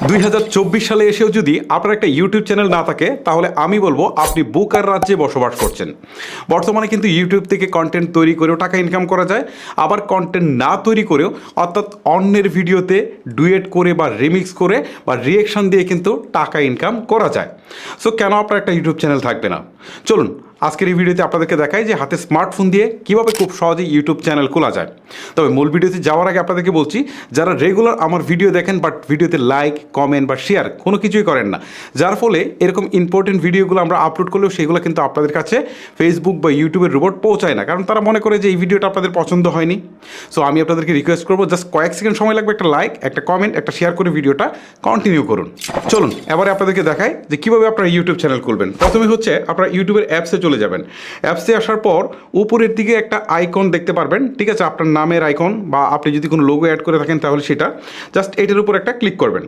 2024 সালে এসেও যদি আপনার একটা ইউটিউব চ্যানেল না থাকে তাহলে আমি বলবো আপনি বোকার রাজ্যে বসবাস করছেন। বর্তমানে কিন্তু ইউটিউব থেকে কন্টেন্ট তৈরি করেও টাকা ইনকাম করা যায়, আবার কন্টেন্ট না তৈরি করেও অর্থাৎ অন্যের ভিডিওতে ডুয়েট করে বা রিমিক্স করে বা রিয়েকশন দিয়ে কিন্তু টাকা ইনকাম করা যায়। সো কেন আপনার একটা ইউটিউব চ্যানেল থাকবে না? চলুন আজকের এই ভিডিওতে আপনাদেরকে দেখাই যে হাতে স্মার্টফোন দিয়ে কীভাবে খুব সহজেই ইউটিউব চ্যানেল খোলা যায়। তবে মূল ভিডিওতে যাওয়ার আগে আপনাদেরকে বলছি, যারা রেগুলার আমার ভিডিও দেখেন বাট ভিডিওতে লাইক কমেন্ট বা শেয়ার কোনো কিছুই করেন না, যার ফলে এরকম ইম্পর্টেন্ট ভিডিওগুলো আমরা আপলোড করলেও সেগুলো কিন্তু আপনাদের কাছে ফেসবুক বা ইউটিউবের রোবট পৌঁছায় না, কারণ তারা মনে করে যে এই ভিডিওটা আপনাদের পছন্দ হয়নি। সো আমি আপনাদেরকে রিকোয়েস্ট করবো, জাস্ট কয়েক সেকেন্ড সময় লাগবে, একটা লাইক একটা কমেন্ট একটা শেয়ার করে ভিডিওটা কন্টিনিউ করুন। চলুন এবারে আপনাদেরকে দেখাই যে কীভাবে আপনারা ইউটিউব চ্যানেল খুলবেন। প্রথমে হচ্ছে আপনারা ইউটিউবের অ্যাপসে চলে যাবেন। অ্যাপসে আসার পর উপরের দিকে একটা আইকন দেখতে পারবেন, ঠিক আছে, আপনার নামের আইকন বা আপনি যদি কোনো লোগো অ্যাড করে থাকেন তাহলে সেটা জাস্ট এটার উপর একটা ক্লিক করবেন।